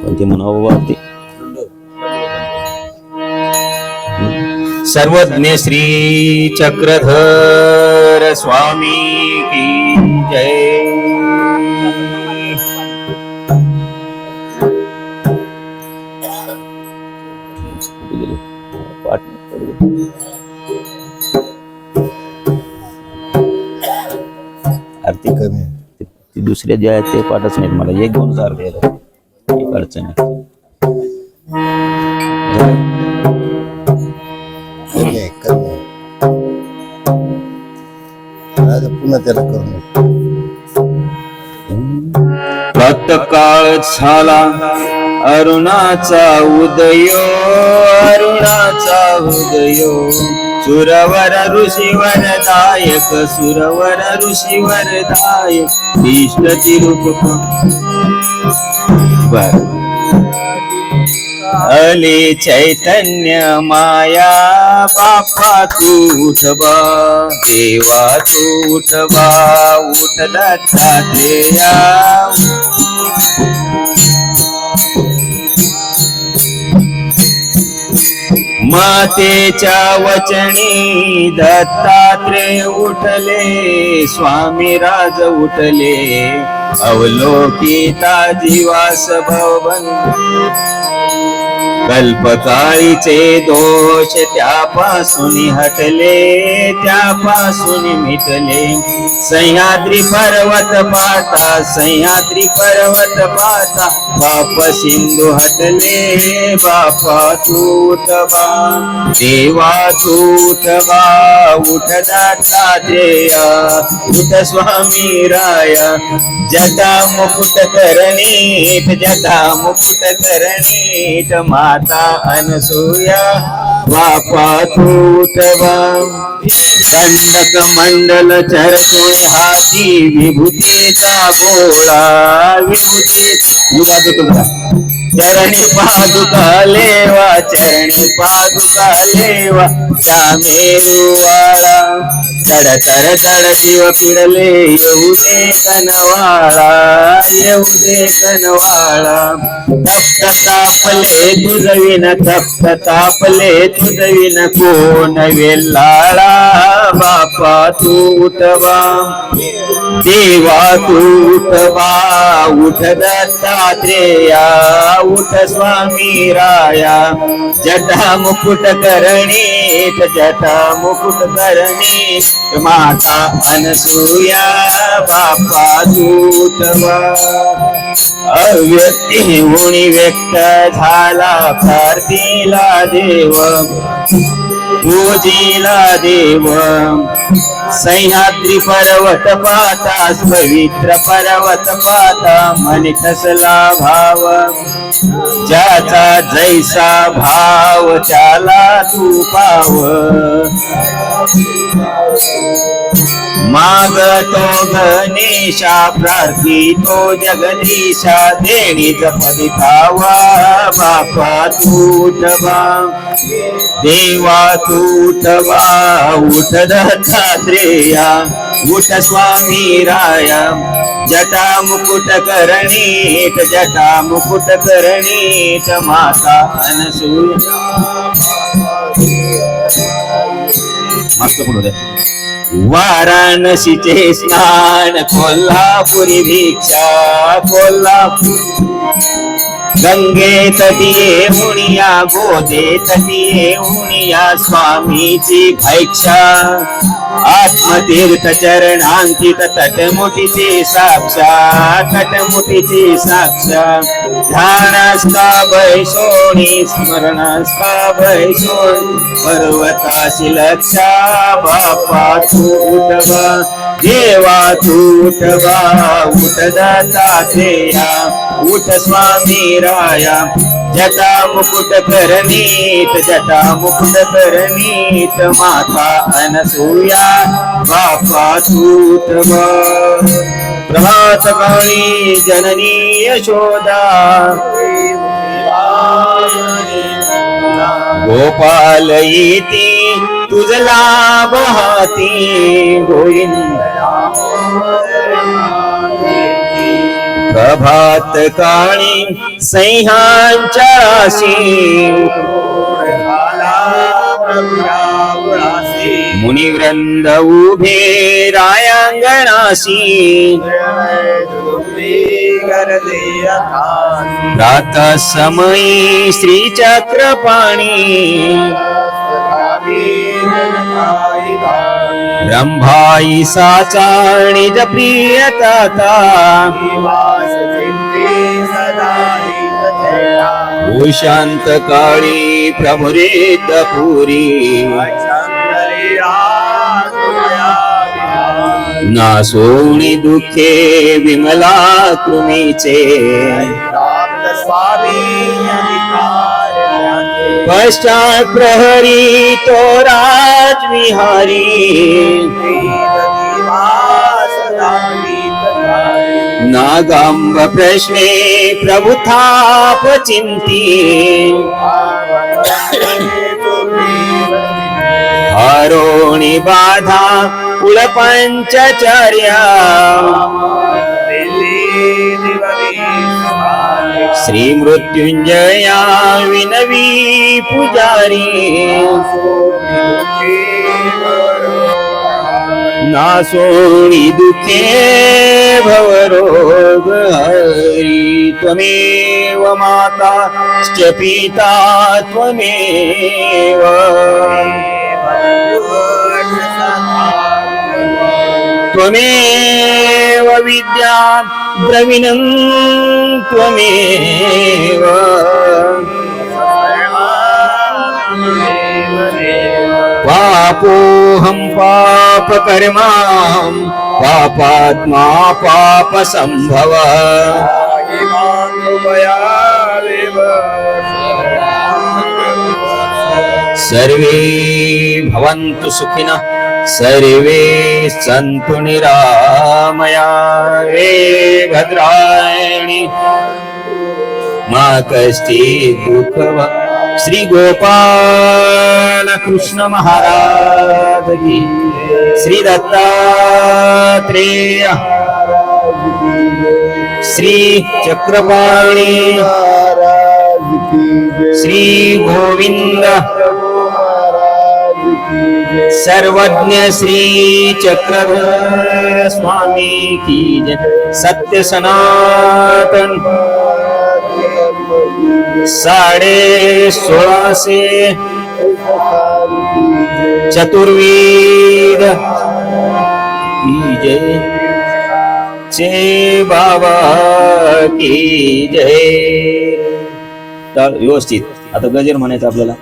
कोणते म्हणावं वाटते. सर्वज्ञ श्री चक्रधर स्वामी की जय. आरती कमी ती दुसऱ्या जे आहेत ते पाठच नाहीत मला. एक दोन आरती आहेत, एक अडचण आहे. पुन्हा त्याला करून प्रातःकाळ झाला अरुणाचा उदय, अरुणाचा उदय. सुरवर ऋषीवर दायक, सुरवर ऋषीवर दायक. इष्ट तिरूप अले चैतन्य माया. बापा तू उठबा, देवा तू उठबा. उठ दत्तात्रेया. मातेच्या वचनी दत्तात्रेय उठले, स्वामी राज उठले. अवलोकिता जीवास भवबंध. कल्पकाळीचे दोष त्यापासून हटले, त्यापासून मिटले. सह्याद्री पर्वत पाता, सह्याद्री पर्वत पाता. पाप सिंधू हटले, बापा तू उठबा, देवा तू उठबा. उठ दत्तात्रेय, उठ स्वामी राया. जटा मुकुट करणीत, जटा मुकुट करणीत. माता अनसूया, बापा तू उठबा. दंडक मंडल चरतोय हाती, विभूतीचा गोळा. विभूती तुमचा चरणी पादुका लेवा, चरणी पादुका लेवा. चामेरुवाळा चढ चढ चढ जीव पिडले. येऊ दे कनवाळा, येऊ दे कनवाळा. तप्त तापले तुझविन, तप्त तापले तुझविन. कोण वेल्लाळा, बापा तू उठबा, देवा तू उठबा. उठ दत्तात्रेया, उठ स्वामी राया. जटा मुकुट करणीत, जटा मुकुट करणीत. माता अनसूया, बापा तू उठबा. अव्यक्ती होणी व्यक्त झाला, प्रार्थीला देव, पूजीला देव. सह्याद्री पर्वत पाता, पवित्र पर्वत पाता. मनी कसला भाव, ज्याचा जैसा भाव त्याला तू पाव. मागतो गणेशा, प्रार्थितो जगदीशा. देणीच पदितावा, बापा तू उठबा, देवा तू उठबा. उठ दत्तात्रेया, उठ स्वामी राया. जटा मुकुट करणीत, जटा मुकुट करणीत. माता अनसूया. मस्त बोलू दे. वाराणसीचे स्नान, कोल्हापुरी भिक्षा. कोल्हापूर गंगे तटिये हुनिया, गोदे तटिये हुनिया. स्वामीची भैक्षा, आत्मतीर्थ चरणांकित. तटमुठीची साक्षात, तटमुठीची साक्षात. ध्यानास्का बैसोणी, स्मरणास्का बैसोणी. पर्वताशी लक्षा, बापा तू उठबा, देवा तू उठबा. उठ दत्तात्रेया, उठ स्वामी राया. जटा मुकुट करणीत, जटा मुकुट करणीत. माता अनसूया, बापा तू उठबा. प्रभात काळी जननी यशोदा, गोपाल येती तुझला बहाती. गोविंद प्रभात काळी सह्यांच्या राशी मुनिवृंद उभे रायांगणाशी प्रातः समयी श्रीचक्रपाणी रंभाई साचा निज प्रियताता शांत काळी प्रभुरेत पुरी नासोनी दुखे विमला कृमीचे पश्चात प्रहरी तो राजविहारी नागांब प्रश्ने प्रभु थाप चिंती हरोणी बाधा कुल पंचचर्या श्री मृत्युंजया विनवी पुजारी नासोणी दुखे भवरोग हरी त्वमेव माता च पिता त्वमेव त्वमेव विद्या द्रविणं त्वमेव पापोऽहं पापकर्मां पापात्मा पापसंभव सर्वे भवन्तु सुखिनः सर्वे सन्तु निरामया हे भद्रायणि मा कश्चित् दुःखव श्री गोपाल कृष्ण महाराज की श्री दत्तात्रेय श्री चक्रपाणी श्री गोविंद सर्वज्ञ श्री चक्रधर स्वामी की जय। सत्य सनातन 1650 चतुर्वेद की जय। चे बाबा की जय। तर व्यवस्थित आता गजर म्हणायचं आपल्याला।